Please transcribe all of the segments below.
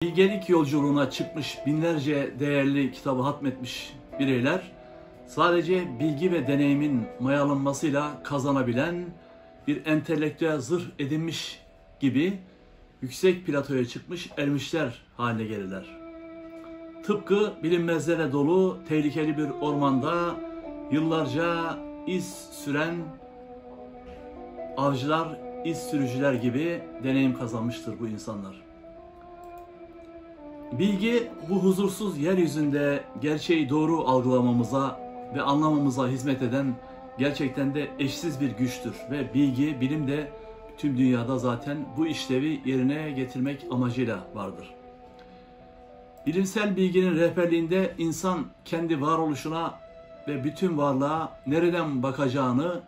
Bilgelik yolculuğuna çıkmış binlerce değerli kitabı hatmetmiş bireyler, sadece bilgi ve deneyimin mayalanmasıyla kazanabilen bir entelektüel zırh edinmiş gibi yüksek platoya çıkmış ermişler haline gelirler. Tıpkı bilinmezlere dolu tehlikeli bir ormanda yıllarca iz süren avcılar, iz sürücüler gibi deneyim kazanmıştır bu insanlar. Bilgi, bu huzursuz yeryüzünde gerçeği doğru algılamamıza ve anlamamıza hizmet eden gerçekten de eşsiz bir güçtür. Ve bilgi, bilim de tüm dünyada zaten bu işlevi yerine getirmek amacıyla vardır. Bilimsel bilginin rehberliğinde insan kendi varoluşuna ve bütün varlığa nereden bakacağını,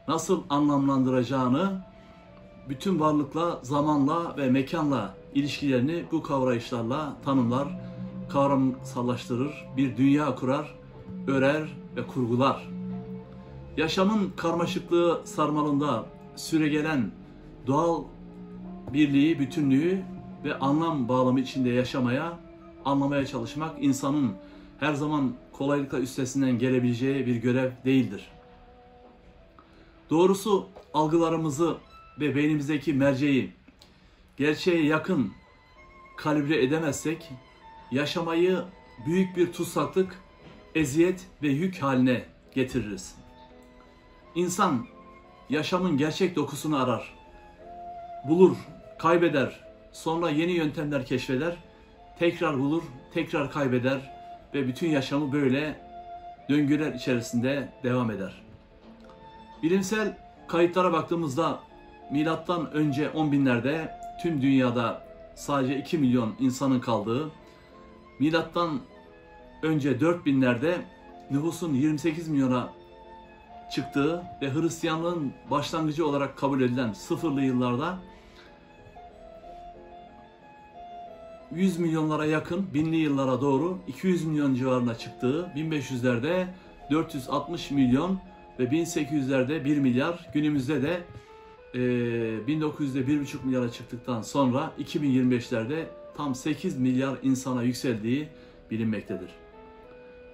nasıl anlamlandıracağını, bütün varlıkla, zamanla ve mekanla ilişkilerini bu kavrayışlarla tanımlar, kavramsallaştırır, bir dünya kurar, örer ve kurgular. Yaşamın karmaşıklığı sarmalında süregelen doğal birliği, bütünlüğü ve anlam bağlamı içinde yaşamaya, anlamaya çalışmak insanın her zaman kolaylıkla üstesinden gelebileceği bir görev değildir. Doğrusu algılarımızı ve beynimizdeki merceği gerçeğe yakın kalibre edemezsek, yaşamayı büyük bir tutsaklık, eziyet ve yük haline getiririz. İnsan yaşamın gerçek dokusunu arar, bulur, kaybeder, sonra yeni yöntemler keşfeder, tekrar bulur, tekrar kaybeder ve bütün yaşamı böyle döngüler içerisinde devam eder. Bilimsel kayıtlara baktığımızda milattan önce 10 binlerde tüm dünyada sadece 2 milyon insanın kaldığı, milattan önce 4 binlerde nüfusun 28 milyona çıktığı ve Hristiyanlığın başlangıcı olarak kabul edilen sıfırlı yıllarda 100 milyonlara yakın, binli yıllara doğru 200 milyon civarına çıktığı, 1500'lerde 460 milyon ve 1800'lerde 1 milyar, günümüzde de 1900'de 1,5 milyara çıktıktan sonra 2025'lerde tam 8 milyar insana yükseldiği bilinmektedir.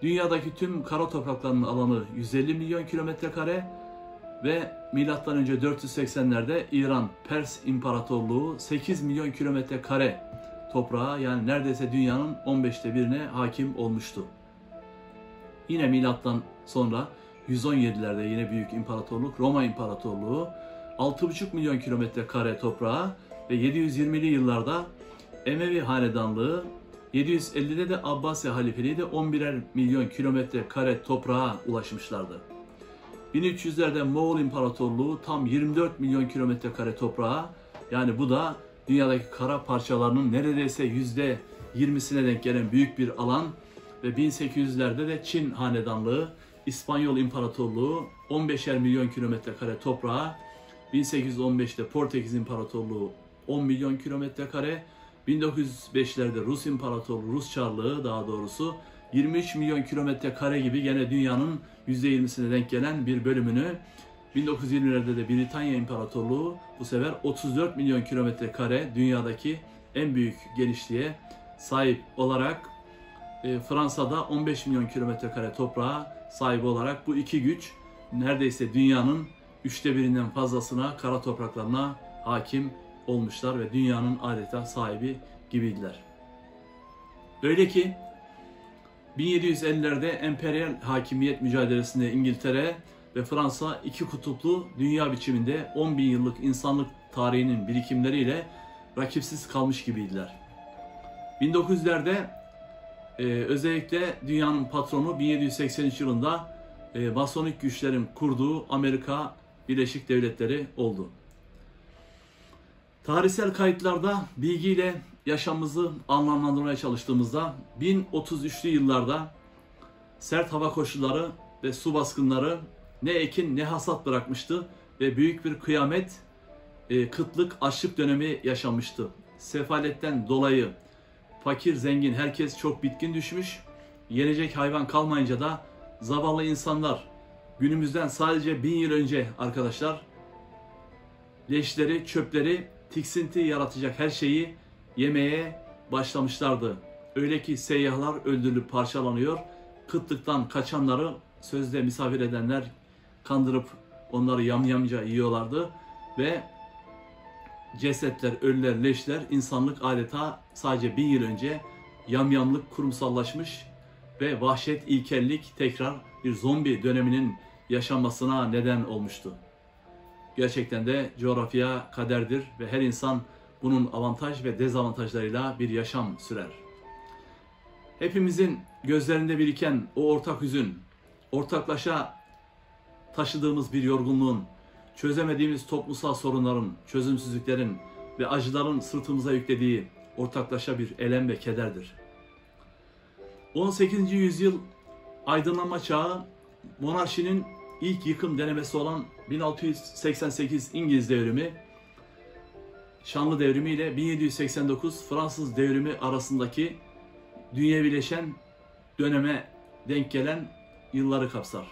Dünyadaki tüm kara topraklarının alanı 150 milyon kilometre kare ve milattan önce 480'lerde İran Pers İmparatorluğu 8 milyon kilometre kare toprağa, yani neredeyse dünyanın 15'te 1'ine hakim olmuştu. Yine milattan sonra 117'lerde yine büyük imparatorluk Roma İmparatorluğu 6,5 milyon kilometre kare toprağa ve 720'li yıllarda Emevi Hanedanlığı, 750'de de Abbasi Halifeliği de 11'er milyon kilometre kare toprağa ulaşmışlardı. 1300'lerde Moğol İmparatorluğu tam 24 milyon kilometre kare toprağa, yani bu da dünyadaki kara parçalarının neredeyse %20'sine denk gelen büyük bir alan ve 1800'lerde de Çin Hanedanlığı, İspanyol İmparatorluğu 15'er milyon kilometre kare toprağa, 1815'te Portekiz İmparatorluğu 10 milyon kilometre kare, 1905'lerde Rus İmparatorluğu, Rus Çarlığı daha doğrusu 23 milyon kilometre kare gibi gene dünyanın %20'sine denk gelen bir bölümünü, 1920'lerde de Britanya İmparatorluğu bu sefer 34 milyon kilometre kare dünyadaki en büyük genişliğe sahip olarak, Fransa'da 15 milyon kilometre kare toprağa sahip olarak bu iki güç neredeyse dünyanın 1/3'ünden fazlasına, kara topraklarına hakim olmuşlar ve dünyanın adeta sahibi gibiydiler. Öyle ki 1750'lerde emperyal hakimiyet mücadelesinde İngiltere ve Fransa iki kutuplu dünya biçiminde 10 bin yıllık insanlık tarihinin birikimleriyle rakipsiz kalmış gibiydiler. 1900'lerde özellikle dünyanın patronu 1783 yılında Masonik güçlerin kurduğu Amerika Birleşik Devletleri oldu. Tarihsel kayıtlarda bilgiyle yaşamımızı anlamlandırmaya çalıştığımızda 1033'lü yıllarda sert hava koşulları ve su baskınları ne ekin ne hasat bırakmıştı ve büyük bir kıyamet, kıtlık, açlık dönemi yaşanmıştı. Sefaletten dolayı fakir, zengin herkes çok bitkin düşmüş, yenecek hayvan kalmayınca da zavallı insanlar günümüzden sadece 1000 yıl önce arkadaşlar leşleri, çöpleri, tiksinti yaratacak her şeyi yemeye başlamışlardı. Öyle ki seyyahlar öldürülüp parçalanıyor, kıtlıktan kaçanları sözde misafir edenler kandırıp onları yamyamca yiyorlardı ve cesetler, ölüler, leşler, insanlık adeta sadece 1000 yıl önce yamyamlık kurumsallaşmış ve vahşet, ilkellik tekrar bir zombi döneminin yaşanmasına neden olmuştu. Gerçekten de coğrafya kaderdir ve her insan bunun avantaj ve dezavantajlarıyla bir yaşam sürer. Hepimizin gözlerinde biriken o ortak hüzün, ortaklaşa taşıdığımız bir yorgunluğun, çözemediğimiz toplumsal sorunların, çözümsüzlüklerin ve acıların sırtımıza yüklediği ortaklaşa bir elem ve kederdir. 18. yüzyıl aydınlanma çağı, monarşinin ilk yıkım denemesi olan 1688 İngiliz devrimi, Şanlı Devrimi ile 1789 Fransız Devrimi arasındaki dünyevileşen döneme denk gelen yılları kapsar.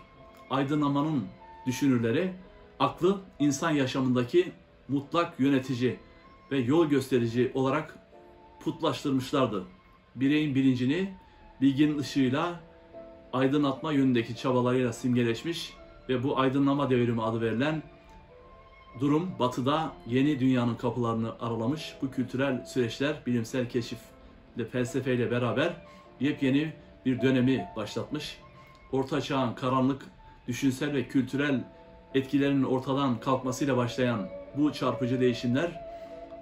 Aydınlanmanın düşünürleri, aklı insan yaşamındaki mutlak yönetici ve yol gösterici olarak putlaştırmışlardı. Bireyin bilincini bilginin ışığıyla aydınlatma yönündeki çabalarıyla simgeleşmiş ve bu aydınlanma devrimi adı verilen durum Batı'da yeni dünyanın kapılarını aralamış. Bu kültürel süreçler bilimsel keşifle, felsefeyle beraber yepyeni bir dönemi başlatmış. Orta Çağ'ın karanlık düşünsel ve kültürel etkilerinin ortadan kalkmasıyla başlayan bu çarpıcı değişimler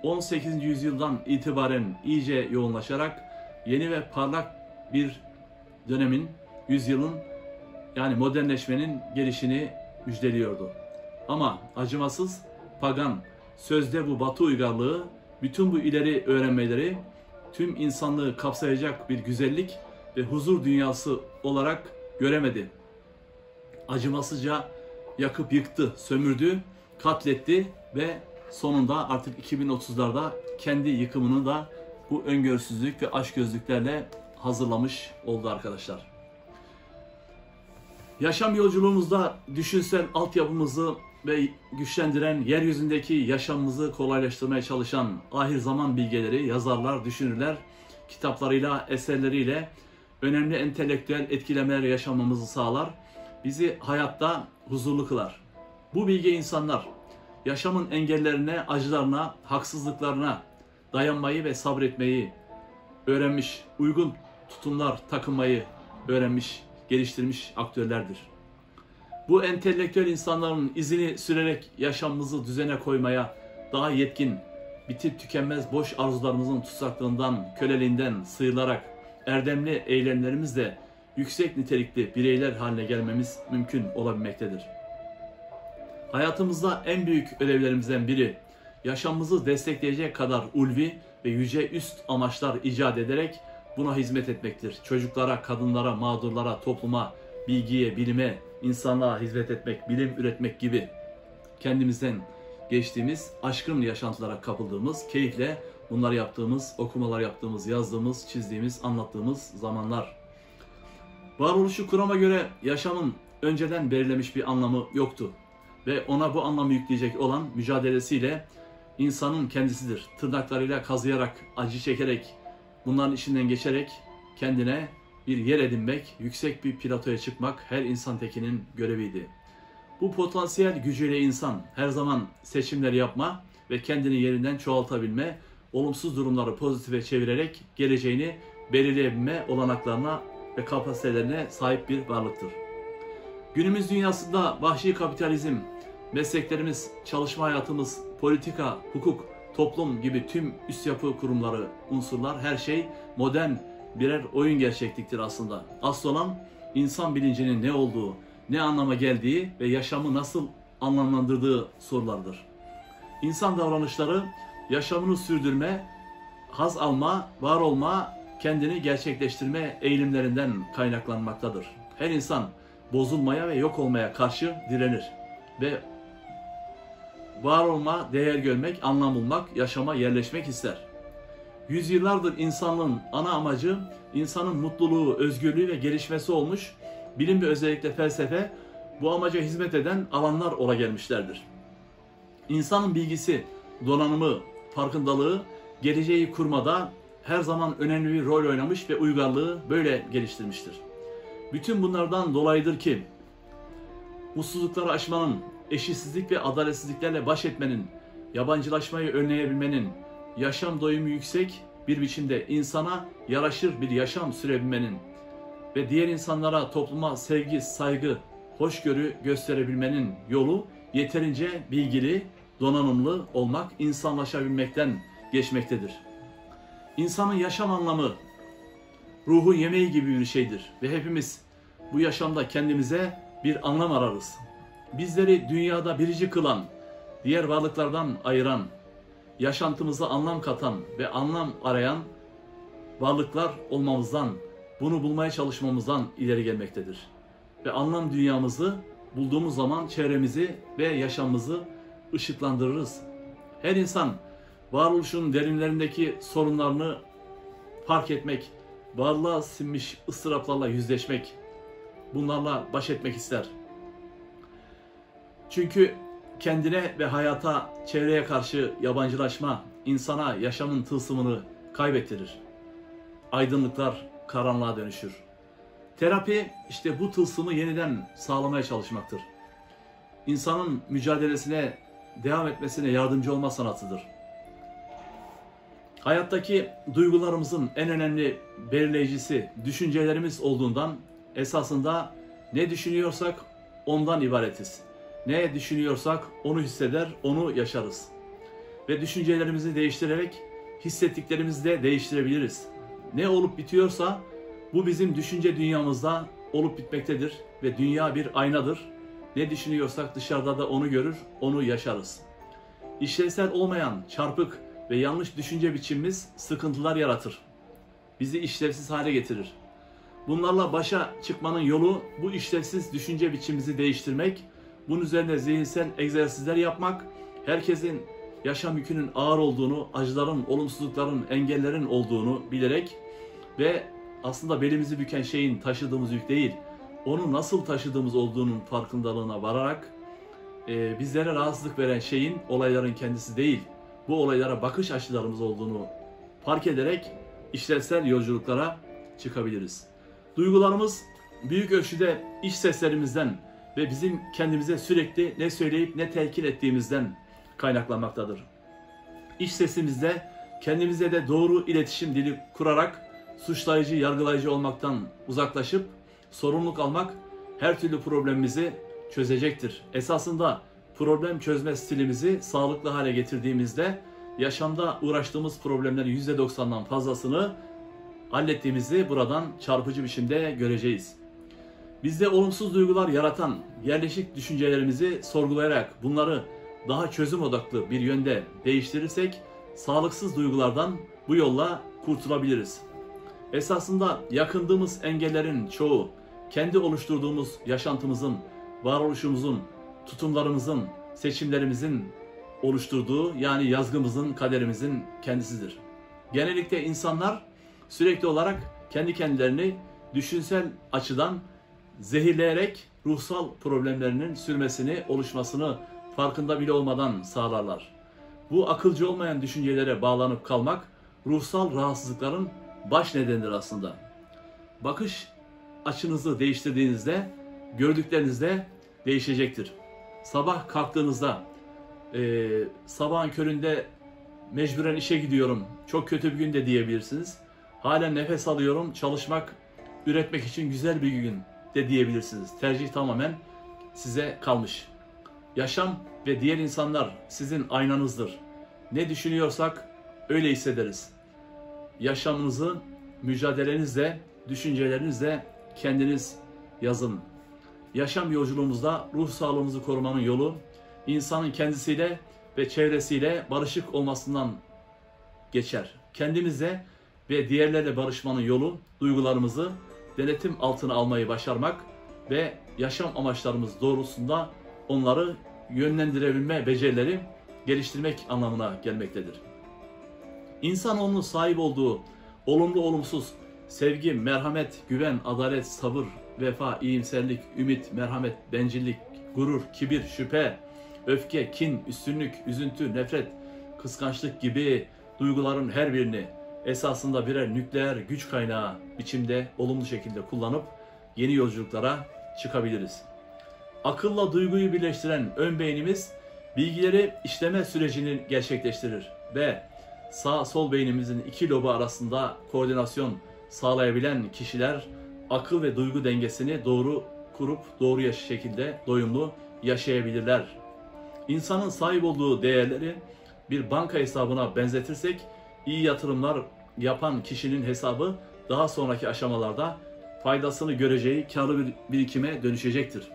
18. yüzyıldan itibaren iyice yoğunlaşarak yeni ve parlak bir dönemin, yüzyılın yani modernleşmenin gelişini müjdeliyordu. Ama acımasız, pagan, sözde bu Batı uygarlığı bütün bu ileri öğrenmeleri tüm insanlığı kapsayacak bir güzellik ve huzur dünyası olarak göremedi. Acımasızca yakıp yıktı, sömürdü, katletti ve sonunda artık 2030'larda kendi yıkımını da bu öngörüsüzlük ve açgözlüklerle hazırlamış oldu arkadaşlar. Yaşam yolculuğumuzda düşünsel altyapımızı ve güçlendiren, yeryüzündeki yaşamımızı kolaylaştırmaya çalışan ahir zaman bilgeleri, yazarlar, düşünürler, kitaplarıyla, eserleriyle önemli entelektüel etkilemeler yaşamamızı sağlar, bizi hayatta huzurlu kılar. Bu bilge insanlar, yaşamın engellerine, acılarına, haksızlıklarına dayanmayı ve sabretmeyi öğrenmiş, uygun tutumlar takınmayı öğrenmiş, geliştirmiş aktörlerdir. Bu entelektüel insanların izini sürerek yaşamımızı düzene koymaya daha yetkin, bitip tükenmez boş arzularımızın tutsaklığından, köleliğinden sıyrılarak erdemli eylemlerimizle yüksek nitelikli bireyler haline gelmemiz mümkün olabilmektedir. Hayatımızda en büyük ödevlerimizden biri, yaşamımızı destekleyecek kadar ulvi ve yüce üst amaçlar icat ederek buna hizmet etmektir. Çocuklara, kadınlara, mağdurlara, topluma, bilgiye, bilime, insanlığa hizmet etmek, bilim üretmek gibi kendimizden geçtiğimiz, aşkın yaşantılara kapıldığımız, keyifle bunları yaptığımız, okumalar yaptığımız, yazdığımız, çizdiğimiz, anlattığımız zamanlar. Varoluşu kurama göre yaşamın önceden belirlenmiş bir anlamı yoktu ve ona bu anlamı yükleyecek olan mücadelesiyle insanın kendisidir. Tırnaklarıyla kazıyarak, acı çekerek, bunların içinden geçerek kendine bir yer edinmek, yüksek bir platoya çıkmak her insan tekinin göreviydi. Bu potansiyel gücüyle insan her zaman seçimler yapma ve kendini yerinden çoğaltabilme, olumsuz durumları pozitife çevirerek geleceğini belirleyebilme olanaklarına ve kapasitelerine sahip bir varlıktır. Günümüz dünyasında vahşi kapitalizm, mesleklerimiz, çalışma hayatımız, politika, hukuk, toplum gibi tüm üst yapı kurumları, unsurlar, her şey modern birer oyun gerçekliktir aslında. Asıl olan insan bilincinin ne olduğu, ne anlama geldiği ve yaşamı nasıl anlamlandırdığı sorulardır. İnsan davranışları yaşamını sürdürme, haz alma, var olma, kendini gerçekleştirme eğilimlerinden kaynaklanmaktadır. Her insan bozulmaya ve yok olmaya karşı direnir ve var olma, değer görmek, anlam bulmak, yaşama yerleşmek ister. Yüzyıllardır insanlığın ana amacı insanın mutluluğu, özgürlüğü ve gelişmesi olmuş, bilim ve özellikle felsefe bu amaca hizmet eden alanlar ola gelmişlerdir. İnsanın bilgisi, donanımı, farkındalığı geleceği kurmada her zaman önemli bir rol oynamış ve uygarlığı böyle geliştirmiştir. Bütün bunlardan dolayıdır ki mutsuzlukları aşmanın, eşitsizlik ve adaletsizliklerle baş etmenin, yabancılaşmayı önleyebilmenin, yaşam doyumu yüksek bir biçimde insana yaraşır bir yaşam sürebilmenin ve diğer insanlara, topluma sevgi, saygı, hoşgörü gösterebilmenin yolu yeterince bilgili, donanımlı olmak, insanlaşabilmekten geçmektedir. İnsanın yaşam anlamı, ruhun yemeği gibi bir şeydir ve hepimiz bu yaşamda kendimize bir anlam ararız. Bizleri dünyada biricik kılan, diğer varlıklardan ayıran, yaşantımıza anlam katan ve anlam arayan varlıklar olmamızdan, bunu bulmaya çalışmamızdan ileri gelmektedir. Ve anlam dünyamızı bulduğumuz zaman çevremizi ve yaşamımızı ışıklandırırız. Her insan varoluşun derinlerindeki sorunlarını fark etmek, varlığa sinmiş ıstıraplarla yüzleşmek, bunlarla baş etmek ister. Çünkü kendine ve hayata, çevreye karşı yabancılaşma insana yaşamın tılsımını kaybettirir. Aydınlıklar karanlığa dönüşür. Terapi işte bu tılsımı yeniden sağlamaya çalışmaktır. İnsanın mücadelesine devam etmesine yardımcı olma sanatıdır. Hayattaki duygularımızın en önemli belirleyicisi düşüncelerimiz olduğundan esasında ne düşünüyorsak ondan ibaretiz. Ne düşünüyorsak onu hisseder, onu yaşarız. Ve düşüncelerimizi değiştirerek hissettiklerimizi de değiştirebiliriz. Ne olup bitiyorsa bu bizim düşünce dünyamızda olup bitmektedir ve dünya bir aynadır. Ne düşünüyorsak dışarıda da onu görür, onu yaşarız. İşlevsel olmayan, çarpık ve yanlış düşünce biçimimiz sıkıntılar yaratır. Bizi işlevsiz hale getirir. Bunlarla başa çıkmanın yolu bu işlevsiz düşünce biçimimizi değiştirmek, bunun üzerine zihinsel egzersizler yapmak, herkesin yaşam yükünün ağır olduğunu, acıların, olumsuzlukların, engellerin olduğunu bilerek ve aslında belimizi büken şeyin taşıdığımız yük değil, onu nasıl taşıdığımız olduğunun farkındalığına vararak bizlere rahatsızlık veren şeyin, olayların kendisi değil, bu olaylara bakış açılarımız olduğunu fark ederek işlevsel yolculuklara çıkabiliriz. Duygularımız büyük ölçüde iç seslerimizden ve bizim kendimize sürekli ne söyleyip ne telkin ettiğimizden kaynaklanmaktadır. İç sesimizde kendimize de doğru iletişim dili kurarak suçlayıcı, yargılayıcı olmaktan uzaklaşıp sorumluluk almak her türlü problemimizi çözecektir. Esasında problem çözme stilimizi sağlıklı hale getirdiğimizde yaşamda uğraştığımız problemlerin %90'dan fazlasını hallettiğimizi buradan çarpıcı biçimde göreceğiz. Bizde olumsuz duygular yaratan yerleşik düşüncelerimizi sorgulayarak bunları daha çözüm odaklı bir yönde değiştirirsek sağlıksız duygulardan bu yolla kurtulabiliriz. Esasında yakındığımız engellerin çoğu kendi oluşturduğumuz yaşantımızın, varoluşumuzun, tutumlarımızın, seçimlerimizin oluşturduğu yani yazgımızın, kaderimizin kendisidir. Genellikle insanlar sürekli olarak kendi kendilerini düşünsel açıdan zehirleyerek ruhsal problemlerinin sürmesini, oluşmasını farkında bile olmadan sağlarlar. Bu akılcı olmayan düşüncelere bağlanıp kalmak ruhsal rahatsızlıkların baş nedenidir aslında. Bakış açınızı değiştirdiğinizde gördükleriniz de değişecektir. Sabah kalktığınızda sabahın köründe mecburen işe gidiyorum, çok kötü bir gün de diyebilirsiniz. Halen nefes alıyorum, çalışmak, üretmek için güzel bir gün de diyebilirsiniz. Tercih tamamen size kalmış. Yaşam ve diğer insanlar sizin aynanızdır. Ne düşünüyorsak öyle hissederiz. Yaşamınızı mücadelenizle, düşüncelerinizle kendiniz yazın. Yaşam yolculuğumuzda ruh sağlığımızı korumanın yolu, insanın kendisiyle ve çevresiyle barışık olmasından geçer. Kendimizle ve diğerlerle barışmanın yolu, duygularımızı denetim altına almayı başarmak ve yaşam amaçlarımız doğrultusunda onları yönlendirebilme becerileri geliştirmek anlamına gelmektedir. İnsanoğlunun sahip olduğu olumlu olumsuz sevgi, merhamet, güven, adalet, sabır, vefa, iyimserlik, ümit, merhamet, bencillik, gurur, kibir, şüphe, öfke, kin, üstünlük, üzüntü, nefret, kıskançlık gibi duyguların her birini esasında birer nükleer güç kaynağı biçimde olumlu şekilde kullanıp yeni yolculuklara çıkabiliriz. Akılla duyguyu birleştiren ön beynimiz bilgileri işleme sürecini gerçekleştirir ve sağ sol beynimizin iki lobu arasında koordinasyon sağlayabilen kişiler akıl ve duygu dengesini doğru kurup doğru şekilde doyumlu yaşayabilirler. İnsanın sahip olduğu değerleri bir banka hesabına benzetirsek iyi yatırımlar yapan kişinin hesabı daha sonraki aşamalarda faydasını göreceği karlı bir birikime dönüşecektir.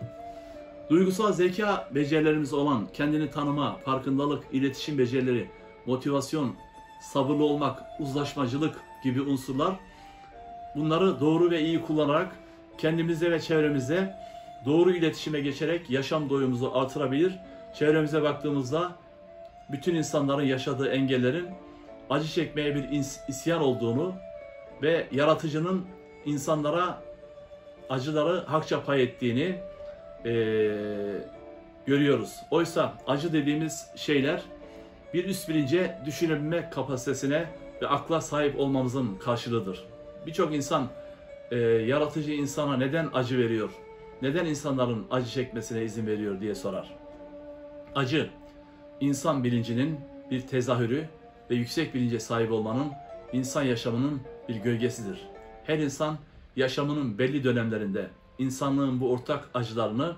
Duygusal zeka becerilerimiz olan kendini tanıma, farkındalık, iletişim becerileri, motivasyon, sabırlı olmak, uzlaşmacılık gibi unsurlar, bunları doğru ve iyi kullanarak kendimizde ve çevremizde doğru iletişime geçerek yaşam doyumuzu artırabilir. Çevremize baktığımızda bütün insanların yaşadığı engellerin acı çekmeye bir isyan olduğunu ve yaratıcının insanlara acıları hakça pay ettiğini görüyoruz. Oysa acı dediğimiz şeyler bir üst bilince düşünebilme kapasitesine ve akla sahip olmamızın karşılığıdır. Birçok insan yaratıcı insana neden acı veriyor, neden insanların acı çekmesine izin veriyor diye sorar. Acı, insan bilincinin bir tezahürü ve yüksek bilince sahip olmanın insan yaşamının bir gölgesidir. Her insan yaşamının belli dönemlerinde insanlığın bu ortak acılarını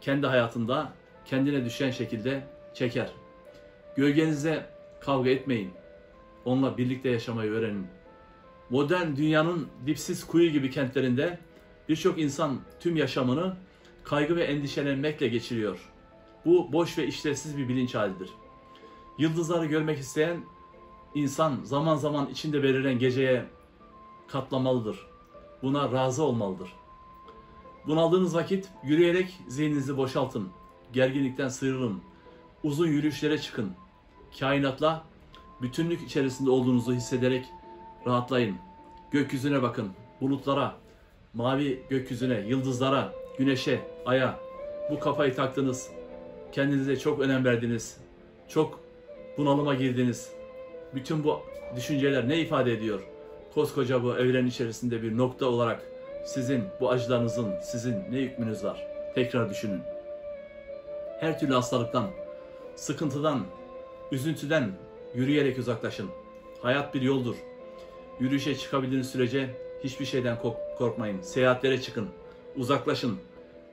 kendi hayatında kendine düşen şekilde çeker. Gölgenize kavga etmeyin. Onunla birlikte yaşamayı öğrenin. Modern dünyanın dipsiz kuyu gibi kentlerinde birçok insan tüm yaşamını kaygı ve endişelenmekle geçiriyor. Bu boş ve işlevsiz bir bilinç halidir. Yıldızları görmek isteyen insan zaman zaman içinde beliren geceye katlamalıdır. Buna razı olmalıdır. Bunaldığınız vakit yürüyerek zihninizi boşaltın. Gerginlikten sıyrılın. Uzun yürüyüşlere çıkın. Kainatla bütünlük içerisinde olduğunuzu hissederek rahatlayın. Gökyüzüne bakın. Bulutlara, mavi gökyüzüne, yıldızlara, güneşe, aya. Bu kafayı taktınız. Kendinize çok önem verdiniz. Çok bunalıma girdiniz. Bütün bu düşünceler ne ifade ediyor? Koskoca bu evren içerisinde bir nokta olarak sizin bu acılarınızın, sizin ne hükmünüz var? Tekrar düşünün. Her türlü hastalıktan, sıkıntıdan, üzüntüden yürüyerek uzaklaşın. Hayat bir yoldur. Yürüyüşe çıkabildiğiniz sürece hiçbir şeyden korkmayın. Seyahatlere çıkın, uzaklaşın.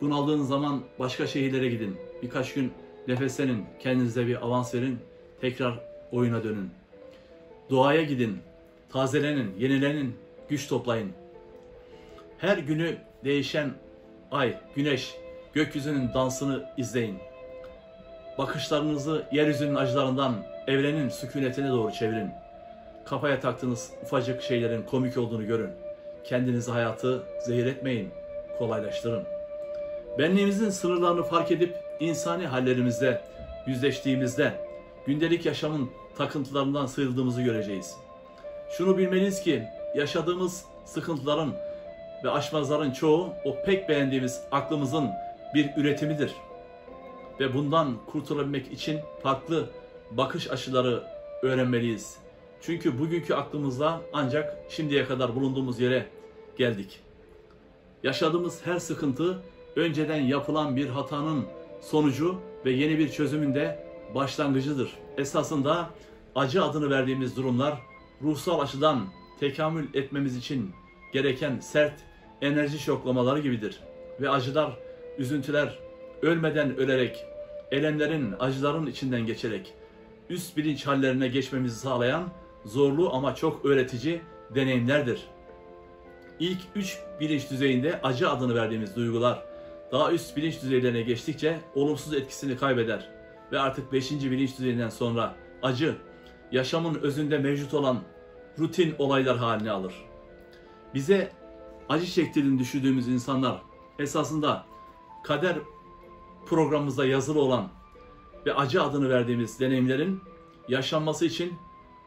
Bunaldığınız zaman başka şehirlere gidin. Birkaç gün nefeslenin, kendinize bir avans verin. Tekrar oyuna dönün. Doğaya gidin, tazelenin, yenilenin, güç toplayın. Her günü değişen ay, güneş, gökyüzünün dansını izleyin. Bakışlarınızı yeryüzünün acılarından evrenin sükunetine doğru çevirin. Kafaya taktığınız ufacık şeylerin komik olduğunu görün. Kendinize hayatı zehir etmeyin, kolaylaştırın. Benliğimizin sınırlarını fark edip insani hallerimizle yüzleştiğimizde gündelik yaşamın takıntılarından sıyrıldığımızı göreceğiz. Şunu bilmeliyiz ki yaşadığımız sıkıntıların ve aşmazların çoğu o pek beğendiğimiz aklımızın bir üretimidir. Ve bundan kurtulabilmek için farklı bakış açıları öğrenmeliyiz. Çünkü bugünkü aklımızla ancak şimdiye kadar bulunduğumuz yere geldik. Yaşadığımız her sıkıntı önceden yapılan bir hatanın sonucu ve yeni bir çözümün de başlangıcıdır. Esasında acı adını verdiğimiz durumlar ruhsal açıdan tekamül etmemiz için gereken sert enerji şoklamaları gibidir. Ve acılar, üzüntüler ölmeden ölerek, elemlerin, acıların içinden geçerek üst bilinç hallerine geçmemizi sağlayan zorlu ama çok öğretici deneyimlerdir. İlk 3 bilinç düzeyinde acı adını verdiğimiz duygular daha üst bilinç düzeylerine geçtikçe olumsuz etkisini kaybeder ve artık 5. bilinç düzeyinden sonra acı yaşamın özünde mevcut olan rutin olaylar haline alır. Bize acı çektirdiğini düşündüğümüz insanlar esasında kader programımızda yazılı olan ve acı adını verdiğimiz deneyimlerin yaşanması için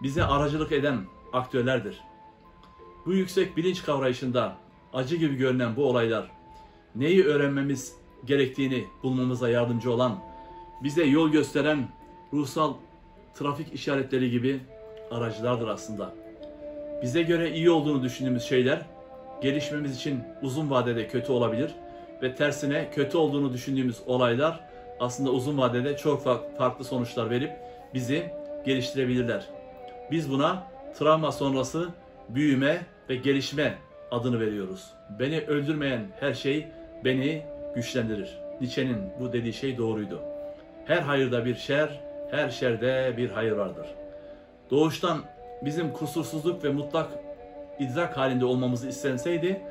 bize aracılık eden aktörlerdir. Bu yüksek bilinç kavrayışında acı gibi görünen bu olaylar neyi öğrenmemiz gerektiğini bulmamıza yardımcı olan, bize yol gösteren ruhsal trafik işaretleri gibi aracılardır aslında. Bize göre iyi olduğunu düşündüğümüz şeyler gelişmemiz için uzun vadede kötü olabilir ve tersine kötü olduğunu düşündüğümüz olaylar aslında uzun vadede çok farklı sonuçlar verip bizi geliştirebilirler. Biz buna travma sonrası büyüme ve gelişme adını veriyoruz. Beni öldürmeyen her şey beni güçlendirir. Nietzsche'nin bu dediği şey doğruydu. Her hayırda bir şer, her şerde bir hayır vardır. Doğuştan bizim kusursuzluk ve mutlak idrak halinde olmamızı istenseydi,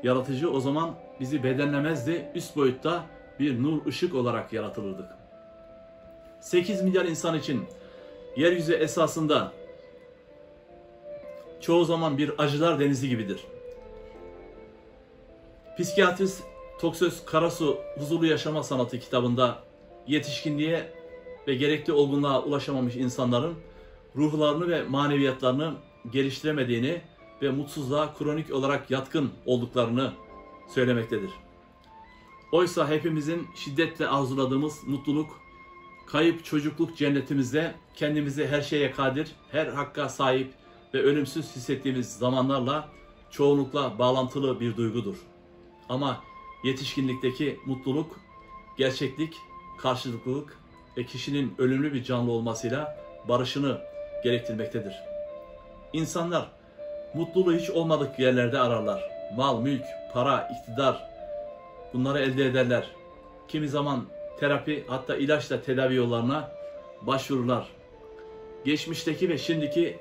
yaratıcı o zaman bizi bedenlemezdi, üst boyutta bir nur ışık olarak yaratılırdık. 8 milyar insan için yeryüzü esasında çoğu zaman bir acılar denizi gibidir. Psikiyatrist Toksöz Karasu Huzurlu Yaşama Sanatı kitabında yetişkinliğe ve gerekli olgunluğa ulaşamamış insanların ruhlarını ve maneviyatlarını geliştiremediğini ve mutsuzluğa kronik olarak yatkın olduklarını söylemektedir. Oysa hepimizin şiddetle arzuladığımız mutluluk, kayıp çocukluk cennetimizde kendimizi her şeye kadir, her hakka sahip ve ölümsüz hissettiğimiz zamanlarla çoğunlukla bağlantılı bir duygudur. Ama yetişkinlikteki mutluluk, gerçeklik, karşılıklılık ve kişinin ölümlü bir canlı olmasıyla barışını gerektirmektedir. İnsanlar mutluluğu hiç olmadık yerlerde ararlar. Mal, mülk, para, iktidar bunları elde ederler. Kimi zaman terapi hatta ilaçla tedavi yollarına başvururlar. Geçmişteki ve şimdiki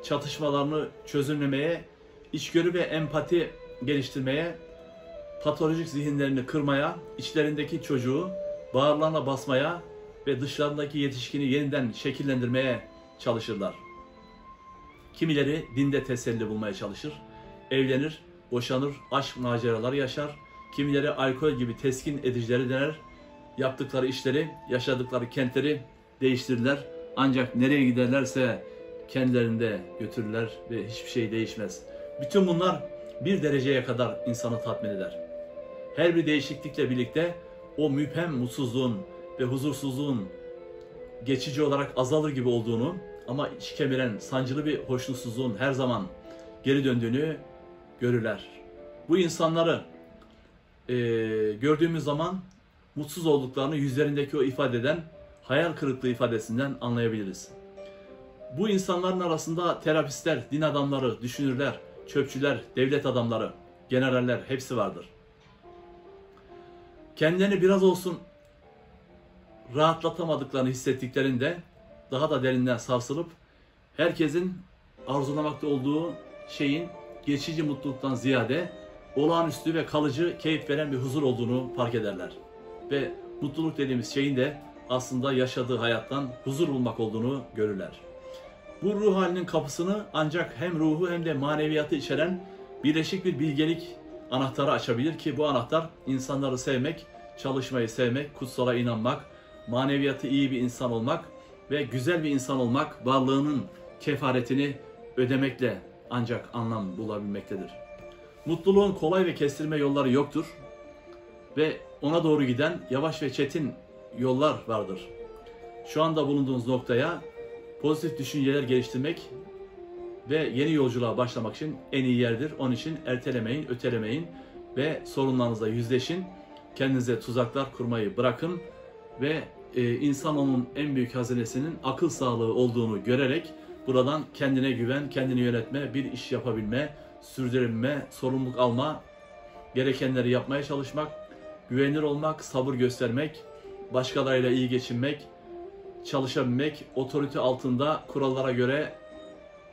çatışmalarını çözümlemeye, içgörü ve empati geliştirmeye, patolojik zihinlerini kırmaya, içlerindeki çocuğu bağırlarına basmaya ve dışlarındaki yetişkini yeniden şekillendirmeye çalışırlar. Kimileri dinde teselli bulmaya çalışır, evlenir, boşanır, aşk maceraları yaşar. Kimileri alkol gibi teskin edicileri dener, yaptıkları işleri, yaşadıkları kentleri değiştirirler. Ancak nereye giderlerse kendilerinde götürürler ve hiçbir şey değişmez. Bütün bunlar bir dereceye kadar insanı tatmin eder. Her bir değişiklikle birlikte o müphem mutsuzluğun ve huzursuzluğun geçici olarak azalır gibi olduğunu ama iç kemiren sancılı bir hoşnutsuzluğun her zaman geri döndüğünü görürler. Bu insanları gördüğümüz zaman mutsuz olduklarını yüzlerindeki o ifadeden, hayal kırıklığı ifadesinden anlayabiliriz. Bu insanların arasında terapistler, din adamları, düşünürler, çöpçüler, devlet adamları, generaller hepsi vardır. Kendilerini biraz olsun rahatlatamadıklarını hissettiklerinde daha da derinden sarsılıp herkesin arzulamakta olduğu şeyin geçici mutluluktan ziyade olağanüstü ve kalıcı keyif veren bir huzur olduğunu fark ederler. Ve mutluluk dediğimiz şeyin de aslında yaşadığı hayattan huzur bulmak olduğunu görürler. Bu ruh halinin kapısını ancak hem ruhu hem de maneviyatı içeren birleşik bir bilgelik anahtarı açabilir ki bu anahtar insanları sevmek, çalışmayı sevmek, kutsala inanmak, maneviyatı iyi bir insan olmak ve güzel bir insan olmak, varlığının kefaretini ödemekle ancak anlam bulabilmektedir. Mutluluğun kolay ve kestirme yolları yoktur ve ona doğru giden yavaş ve çetin yollar vardır. Şu anda bulunduğunuz noktaya pozitif düşünceler geliştirmek ve yeni yolculuğa başlamak için en iyi yerdir. Onun için ertelemeyin, ötelemeyin ve sorunlarınızla yüzleşin. Kendinize tuzaklar kurmayı bırakın ve insanoğlunun en büyük hazinesinin akıl sağlığı olduğunu görerek buradan kendine güven, kendini yönetme, bir iş yapabilme, sürdürebilme, sorumluluk alma, gerekenleri yapmaya çalışmak, güvenilir olmak, sabır göstermek, başkalarıyla iyi geçinmek, çalışabilmek, otorite altında kurallara göre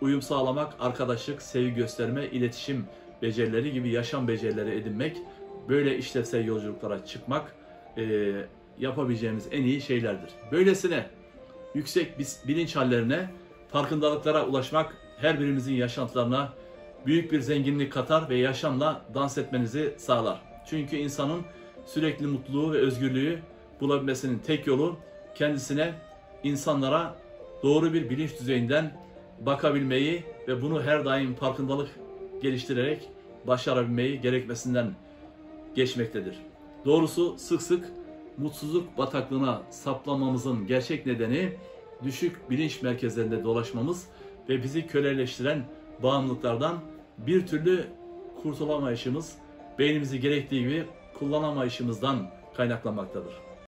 uyum sağlamak, arkadaşlık, sevgi gösterme, iletişim becerileri gibi yaşam becerileri edinmek, böyle işlevsel yolculuklara çıkmak yapabileceğimiz en iyi şeylerdir. Böylesine yüksek bilinç hallerine, farkındalıklara ulaşmak her birimizin yaşantılarına büyük bir zenginlik katar ve yaşamla dans etmenizi sağlar. Çünkü insanın sürekli mutluluğu ve özgürlüğü bulabilmesinin tek yolu kendisine, insanlara doğru bir bilinç düzeyinden bakabilmeyi ve bunu her daim farkındalık geliştirerek başarabilmeyi gerekmesinden geçmektedir. Doğrusu sık sık mutsuzluk bataklığına saplanmamızın gerçek nedeni düşük bilinç merkezlerinde dolaşmamız ve bizi köleleştiren bağımlılıklardan bir türlü kurtulamayışımız, beynimizi gerektiği gibi kullanamayışımızdan kaynaklanmaktadır.